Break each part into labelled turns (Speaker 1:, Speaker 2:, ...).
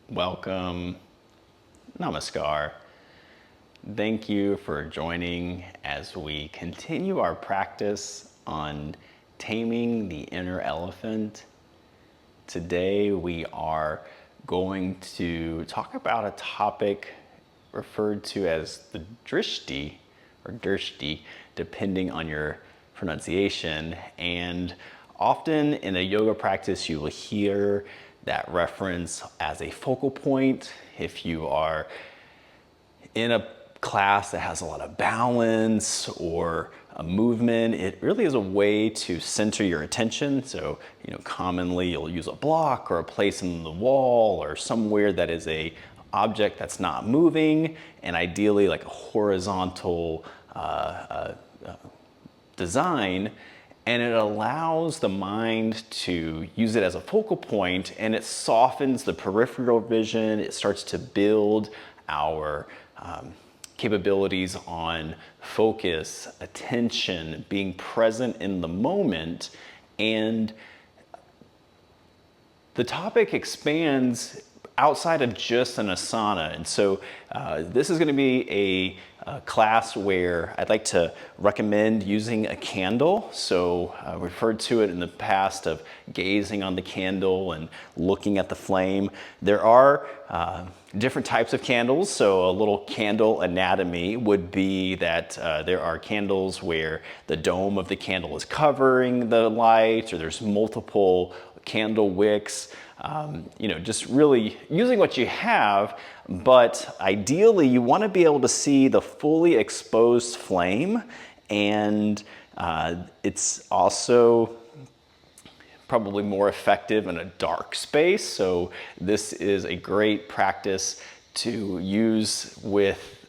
Speaker 1: Welcome. Namaskar. Thank you for joining as we continue our practice on taming the inner elephant. Today we are going to talk about a topic referred to as the Dhristi or Dhristi, depending on your pronunciation. And often in a yoga practice, you will hear that reference as a focal point. If you are in a class that has a lot of balance or a movement, it really is a way to center your attention. So, commonly you'll use a block or a place in the wall or somewhere that is a object that's not moving, and ideally like a horizontal design, and it allows the mind to use it as a focal point, and it softens the peripheral vision. It starts to build our capabilities on focus, attention, being present in the moment. And the topic expands outside of just an asana. And so this is going to be a class where I'd like to recommend using a candle. So I referred to it in the past of gazing on the candle and looking at the flame. There are different types of candles. So a little candle anatomy would be that there are candles where the dome of the candle is covering the light, or there's multiple candle wicks. Just really using what you have, but ideally you want to be able to see the fully exposed flame, and it's also probably more effective in a dark space. So this is a great practice to use with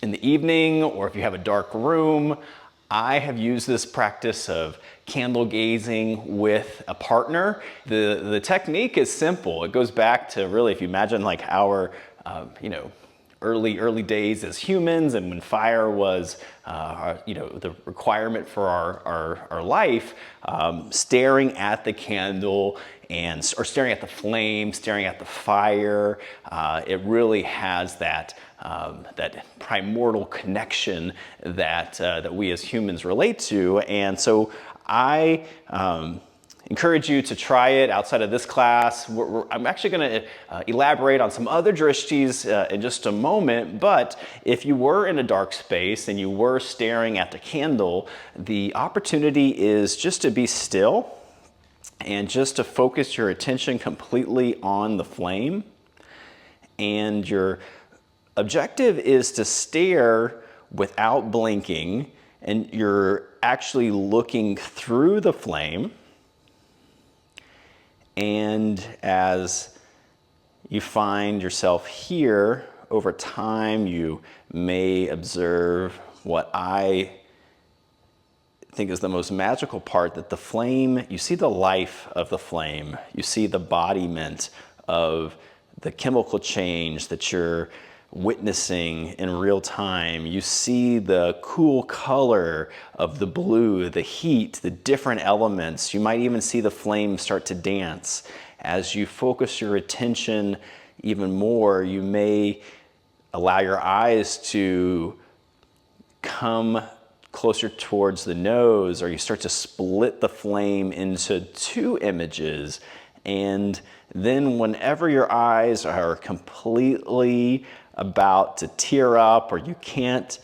Speaker 1: in the evening, or if you have a dark room. I have used this practice of candle gazing with a partner. The technique is simple. It goes back to really, if you imagine like our, early days as humans, and when fire was, the requirement for our life, staring at the candle or staring at the flame, staring at the fire, it really has that primordial connection that we as humans relate to. And so I encourage you to try it outside of this class. I'm actually going to elaborate on some other drishtis in just a moment, but if you were in a dark space and you were staring at the candle, the opportunity is just to be still and just to focus your attention completely on the flame. And your objective is to stare without blinking, and you're actually looking through the flame. And as you find yourself here, over time, you may observe what I think is the most magical part, that the flame, you see the life of the flame. You see the embodiment of the chemical change that you're witnessing in real time. You see the cool color of the blue, the heat, the different elements. You might even see the flame start to dance. As you focus your attention even more, you may allow your eyes to come closer towards the nose, or you start to split the flame into two images. And then whenever your eyes are completely about to tear up, or you can't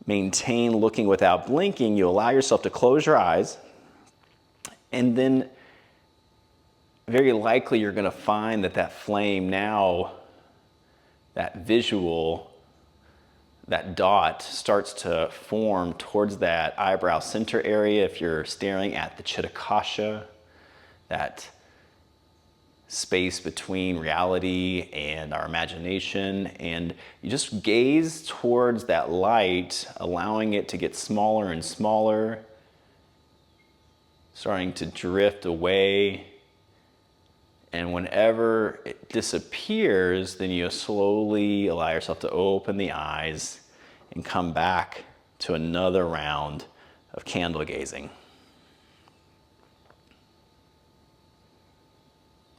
Speaker 1: maintain looking without blinking, you allow yourself to close your eyes, and then very likely you're going to find that flame now, that visual, that dot starts to form towards that eyebrow center area. If you're staring at the Chitakasha, that space between reality and our imagination, and you just gaze towards that light, allowing it to get smaller and smaller, starting to drift away. And whenever it disappears, then you slowly allow yourself to open the eyes and come back to another round of candle gazing.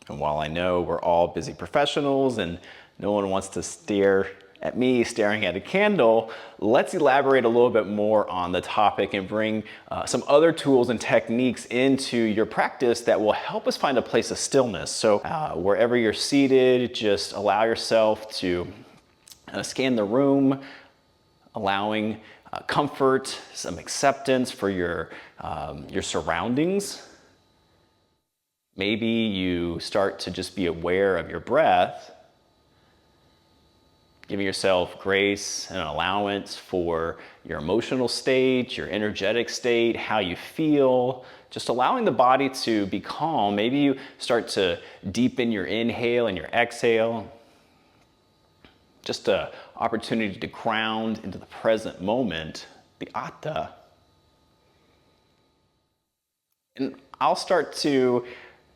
Speaker 1: And while I know we're all busy professionals and no one wants to stare at me staring at a candle, let's elaborate a little bit more on the topic and bring some other tools and techniques into your practice that will help us find a place of stillness. So wherever you're seated, just allow yourself to scan the room, allowing comfort, some acceptance for your surroundings. Maybe you start to just be aware of your breath, giving yourself grace and an allowance for your emotional state, your energetic state, how you feel, just allowing the body to be calm. Maybe you start to deepen your inhale and your exhale. Just an opportunity to ground into the present moment, the atta. And I'll start to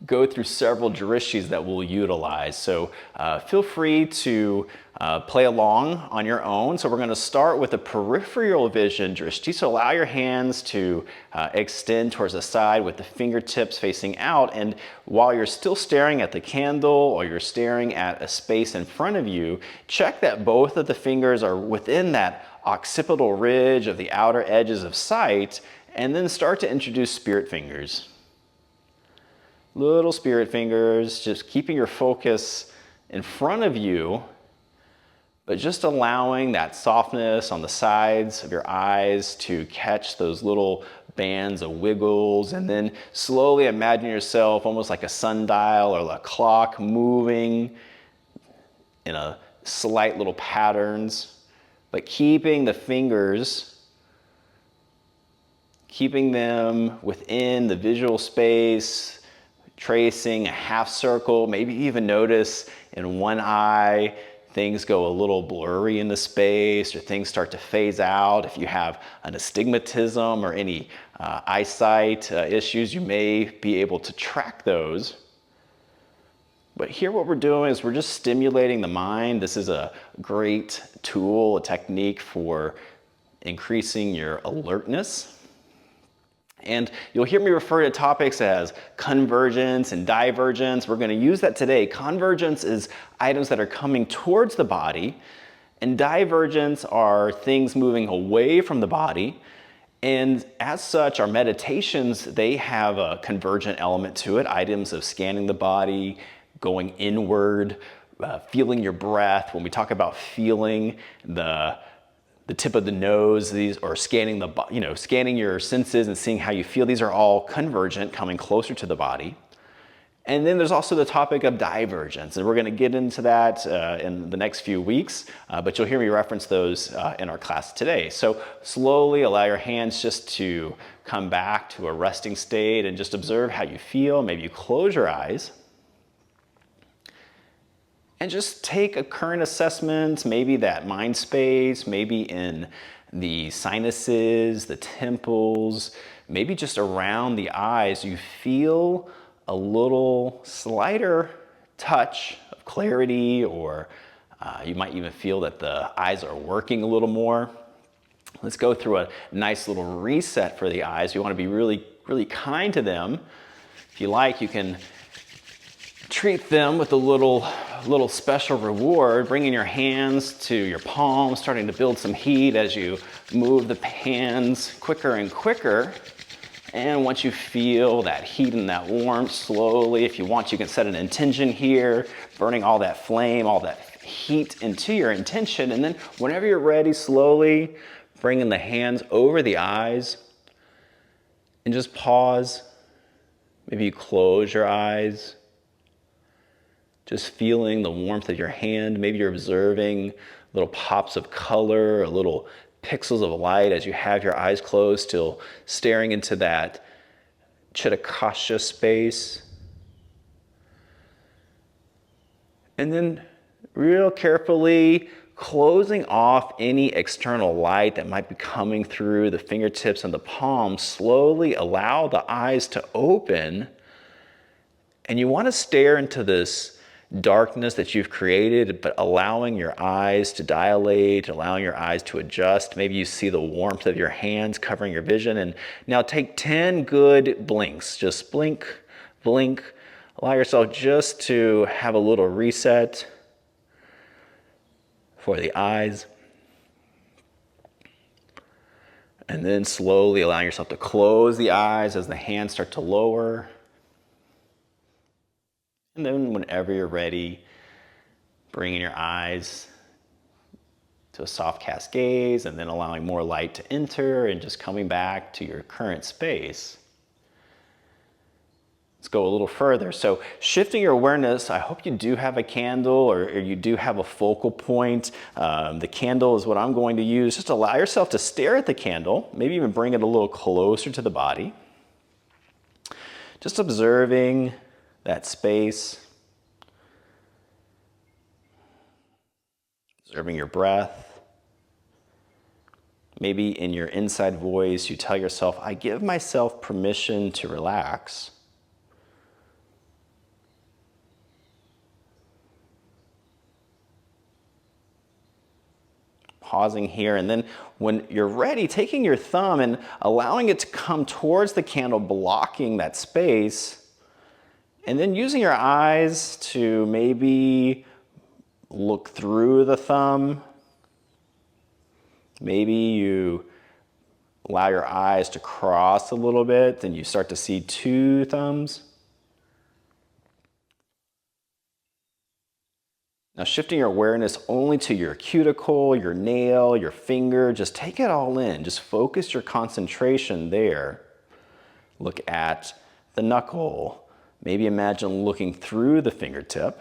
Speaker 1: go through several Dhrishtis that we'll utilize. So feel free to play along on your own. So we're going to start with a peripheral vision Dhristi. So allow your hands to extend towards the side with the fingertips facing out. And while you're still staring at the candle or you're staring at a space in front of you, check that both of the fingers are within that occipital ridge of the outer edges of sight, and then start to introduce spirit fingers. Little spirit fingers, just keeping your focus in front of you, but just allowing that softness on the sides of your eyes to catch those little bands of wiggles, and then slowly imagine yourself almost like a sundial or a clock moving in a slight little patterns, but keeping the fingers, keeping them within the visual space, tracing a half circle. Maybe even notice in one eye things go a little blurry in the space, or things start to phase out. If you have an astigmatism or any eyesight issues, you may be able to track those. But here what we're doing is we're just stimulating the mind. This is a great tool, a technique for increasing your alertness. And you'll hear me refer to topics as convergence and divergence. We're going to use that today. Convergence is items that are coming towards the body, and divergence are things moving away from the body. And as such, our meditations, they have a convergent element to it, items of scanning the body, going inward, feeling your breath. When we talk about feeling the tip of the nose, these, or scanning scanning your senses and seeing how you feel, these are all convergent, coming closer to the body. And then there's also the topic of divergence, and we're going to get into that in the next few weeks, but you'll hear me reference those in our class today. So slowly allow your hands just to come back to a resting state and just observe how you feel. Maybe you close your eyes and just take a current assessment, maybe that mind space, maybe in the sinuses, the temples, maybe just around the eyes. You feel a little slighter touch of clarity, or you might even feel that the eyes are working a little more. Let's go through a nice little reset for the eyes. You want to be really, really kind to them. If you like, you can treat them with a little special reward, bringing your hands to your palms, starting to build some heat as you move the hands quicker and quicker. And once you feel that heat and that warmth, slowly, if you want, you can set an intention here, burning all that flame, all that heat into your intention. And then whenever you're ready, slowly bringing the hands over the eyes and just pause. Maybe you close your eyes. Just feeling the warmth of your hand. Maybe you're observing little pops of color, or little pixels of light as you have your eyes closed, still staring into that Chitakasha space. And then real carefully closing off any external light that might be coming through the fingertips and the palms. Slowly allow the eyes to open. And you want to stare into this darkness that you've created, but allowing your eyes to dilate, allowing your eyes to adjust. Maybe you see the warmth of your hands covering your vision. And now take 10 good blinks. Just blink, blink, Allow yourself just to have a little reset for the eyes. And then slowly allowing yourself to close the eyes as the hands start to lower. And then whenever you're ready, bringing your eyes to a soft cast gaze and then allowing more light to enter and just coming back to your current space. Let's go a little further. So shifting your awareness, I hope you do have a candle or you do have a focal point. The candle is what I'm going to use. Just allow yourself to stare at the candle, maybe even bring it a little closer to the body. Just observing that space. Observing your breath. Maybe in your inside voice, you tell yourself, I give myself permission to relax. Pausing here, and then when you're ready, taking your thumb and allowing it to come towards the candle, blocking that space, and then using your eyes to maybe look through the thumb. Maybe you allow your eyes to cross a little bit, and you start to see two thumbs. Now shifting your awareness only to your cuticle, your nail, your finger, just take it all in. Just focus your concentration there. Look at the knuckle. Maybe imagine looking through the fingertip.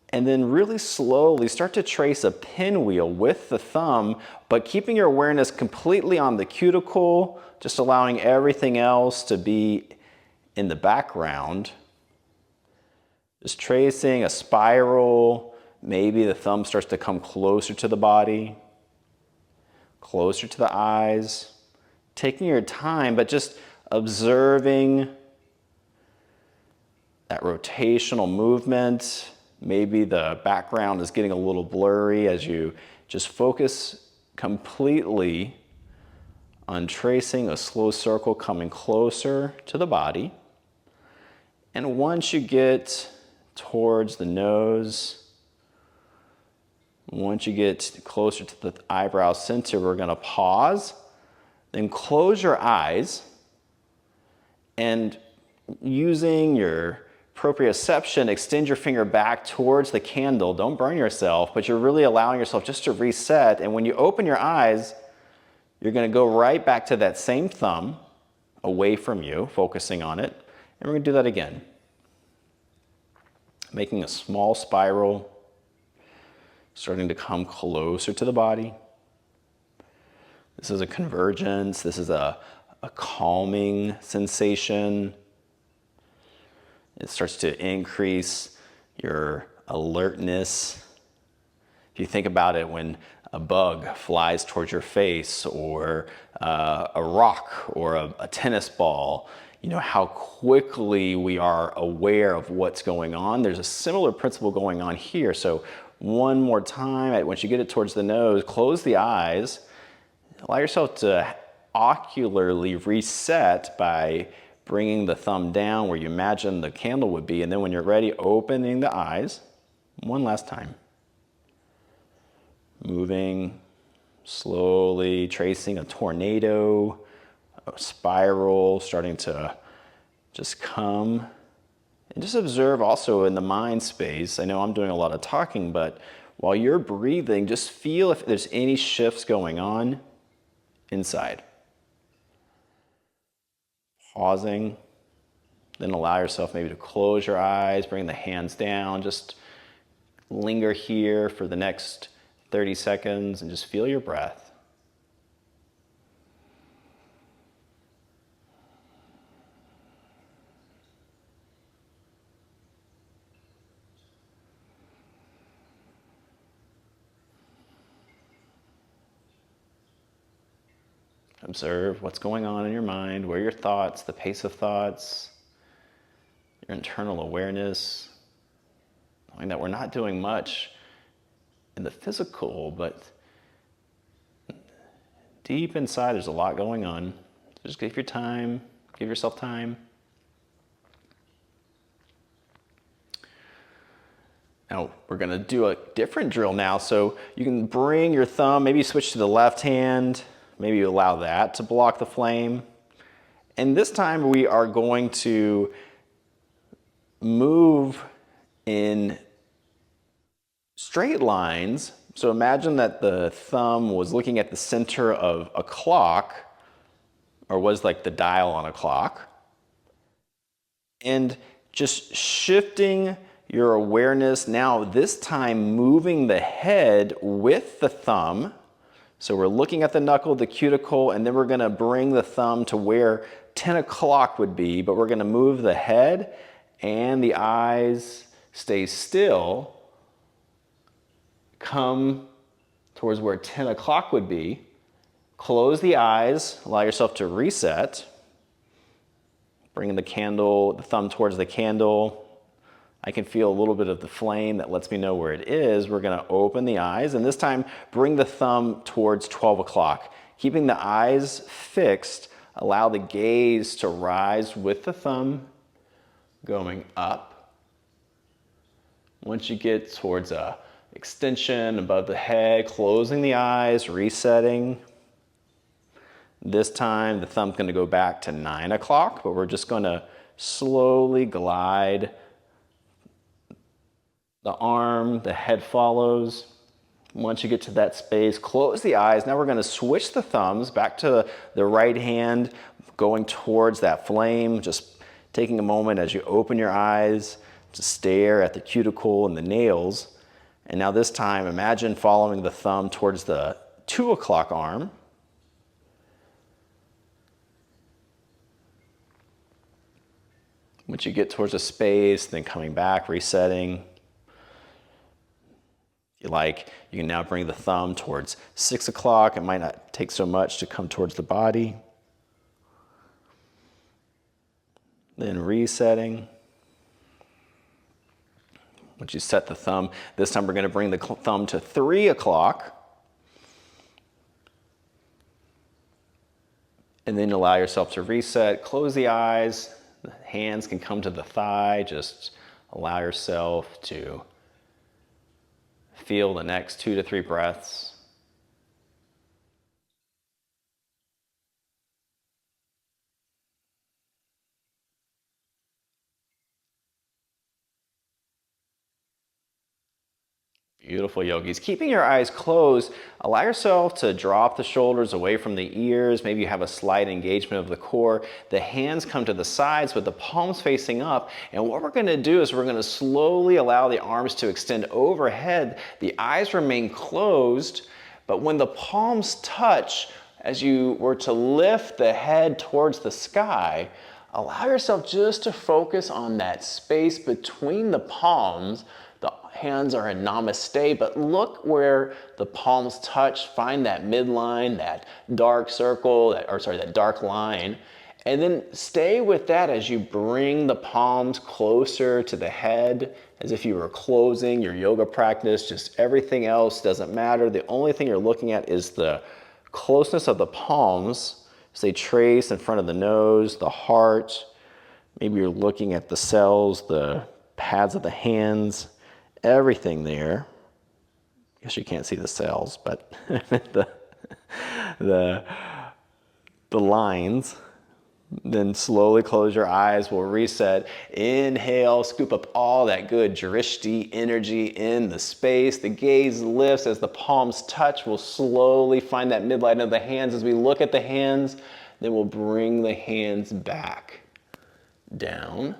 Speaker 1: And then really slowly start to trace a pinwheel with the thumb, but keeping your awareness completely on the cuticle, just allowing everything else to be in the background. Just tracing a spiral. Maybe the thumb starts to come closer to the body, closer to the eyes. Taking your time, but just observing that rotational movement. Maybe the background is getting a little blurry as you just focus completely on tracing a slow circle coming closer to the body. And once you get towards the nose, once you get closer to the eyebrow center, we're going to pause, then close your eyes, and using your proprioception, extend your finger back towards the candle. Don't burn yourself, but you're really allowing yourself just to reset. And when you open your eyes, you're going to go right back to that same thumb away from you, focusing on it. And we're going to do that again. Making a small spiral, starting to come closer to the body. This is a convergence. This is a calming sensation. It starts to increase your alertness. If you think about it, when a bug flies towards your face, or a rock or a tennis ball, you know how quickly we are aware of what's going on. There's a similar principle going on here. So one more time, once you get it towards the nose, close the eyes. Allow yourself to ocularly reset by bringing the thumb down where you imagine the candle would be. And then when you're ready, opening the eyes one last time. Moving slowly, tracing a tornado, a spiral, starting to just come. And just observe also in the mind space. I know I'm doing a lot of talking, but while you're breathing, just feel if there's any shifts going on inside. Pausing, then allow yourself maybe to close your eyes, bring the hands down, just linger here for the next 30 seconds and just feel your breath. Observe what's going on in your mind, where your thoughts, the pace of thoughts, your internal awareness, knowing that we're not doing much in the physical, but deep inside there's a lot going on. So just give yourself time. Now we're going to do a different drill now. So you can bring your thumb, maybe switch to the left hand, maybe you allow that to block the flame. And this time we are going to move in straight lines. So imagine that the thumb was looking at the center of a clock, or was like the dial on a clock. And just shifting your awareness now, this time moving the head with the thumb. So we're looking at the knuckle, the cuticle, and then we're going to bring the thumb to where 10 o'clock would be, but we're going to move the head and the eyes stay still, come towards where 10 o'clock would be, close the eyes, allow yourself to reset, bringing the candle, the thumb towards the candle. I can feel a little bit of the flame that lets me know where it is. We're going to open the eyes, and this time bring the thumb towards 12 o'clock. Keeping the eyes fixed, allow the gaze to rise with the thumb going up. Once you get towards a extension above the head, closing the eyes, resetting. This time the thumb's going to go back to 9 o'clock, but we're just going to slowly glide the arm, the head follows. Once you get to that space, close the eyes. Now we're going to switch the thumbs back to the right hand, going towards that flame, just taking a moment as you open your eyes to stare at the cuticle and the nails. And now this time, imagine following the thumb towards the 2 o'clock arm. Once you get towards a space, then coming back, resetting. If you like, you can now bring the thumb towards 6 o'clock. It might not take so much to come towards the body. Then resetting. Once you set the thumb, this time we're going to bring the thumb to 3 o'clock. And then allow yourself to reset, close the eyes. The hands can come to the thigh. Just allow yourself to feel the next 2 to 3 breaths. Beautiful, yogis. Keeping your eyes closed, allow yourself to drop the shoulders away from the ears. Maybe you have a slight engagement of the core. The hands come to the sides with the palms facing up. And what we're going to do is we're going to slowly allow the arms to extend overhead. The eyes remain closed, but when the palms touch, as you were to lift the head towards the sky, allow yourself just to focus on that space between the palms. The hands are in namaste, but look where the palms touch. Find that midline, that dark circle, that dark line. And then stay with that as you bring the palms closer to the head, as if you were closing your yoga practice. Just everything else doesn't matter. The only thing you're looking at is the closeness of the palms as they trace in front of the nose, the heart. Maybe you're looking at the cells, the pads of the hands. Everything there. I guess you can't see the cells, but the lines. Then slowly close your eyes. We'll reset. Inhale, scoop up all that good Dhristi energy in the space. The gaze lifts as the palms touch. We'll slowly find that midline of the hands as we look at the hands. Then we'll bring the hands back down.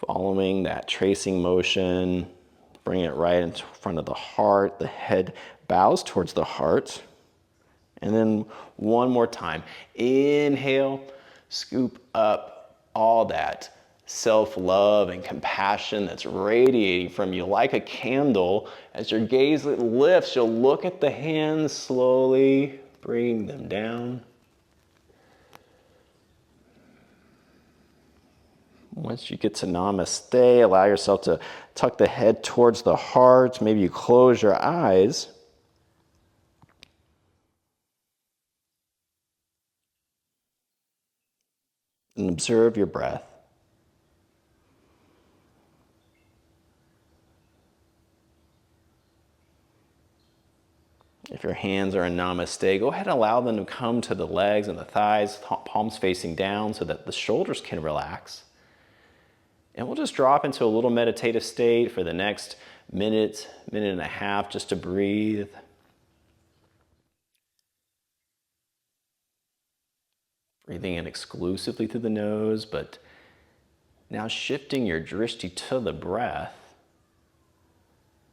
Speaker 1: Following that tracing motion, bring it right in front of the heart. The head bows towards the heart. And then one more time. Inhale, scoop up all that self-love and compassion that's radiating from you like a candle. As your gaze lifts, you'll look at the hands slowly, bring them down. Once you get to namaste, allow yourself to tuck the head towards the heart. Maybe you close your eyes. And observe your breath. If your hands are in namaste, go ahead and allow them to come to the legs and the thighs, palms facing down so that the shoulders can relax. And we'll just drop into a little meditative state for the next minute, minute and a half, just to breathe. Breathing in exclusively through the nose, but now shifting your drishti to the breath.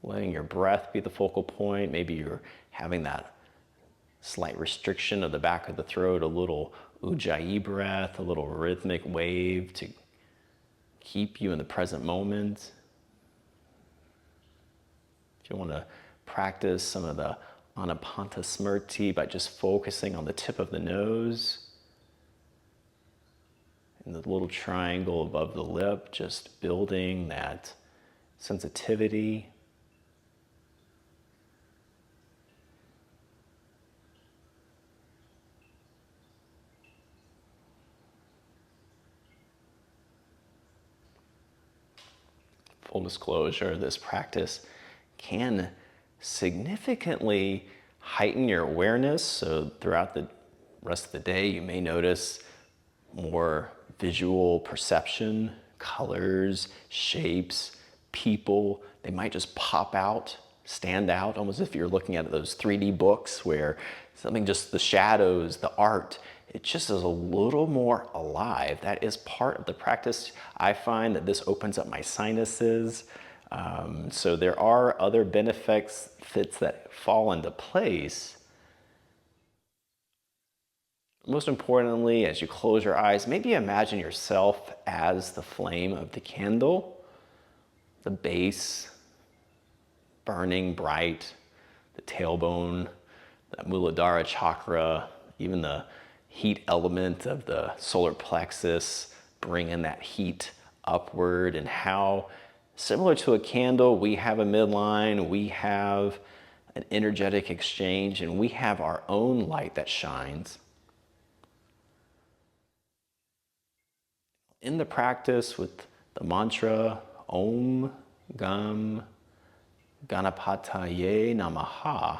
Speaker 1: Letting your breath be the focal point. Maybe you're having that slight restriction of the back of the throat, a little ujjayi breath, a little rhythmic wave to keep you in the present moment. If you want to practice some of the anapantasmriti by just focusing on the tip of the nose and the little triangle above the lip, just building that sensitivity. Full disclosure, this practice can significantly heighten your awareness. So throughout the rest of the day, you may notice more visual perception, colors, shapes, people. They might just pop out, stand out, almost if you're looking at those 3D books where something, just the shadows, the art, it just is a little more alive. That is part of the practice. I find that this opens up my sinuses. So there are other benefits that fall into place. Most importantly, as you close your eyes, maybe imagine yourself as the flame of the candle, the base burning bright, the tailbone, the Muladhara chakra, even the heat element of the solar plexus, bringing that heat upward, and how similar to a candle, we have a midline, we have an energetic exchange, and we have our own light that shines. In the practice with the mantra Om Gam Ganapataye Namaha,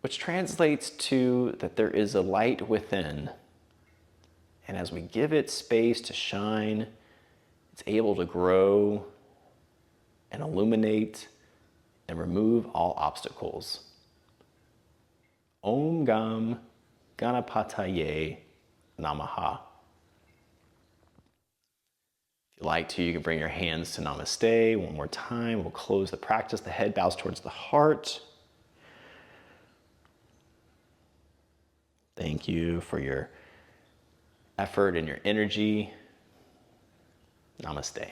Speaker 1: which translates to that there is a light within, and as we give it space to shine, it's able to grow and illuminate and remove all obstacles. Om Gam Ganapataye Namaha. If you'd like to, you can bring your hands to Namaste one more time. We'll close the practice. The head bows towards the heart. Thank you for your effort and your energy. Namaste.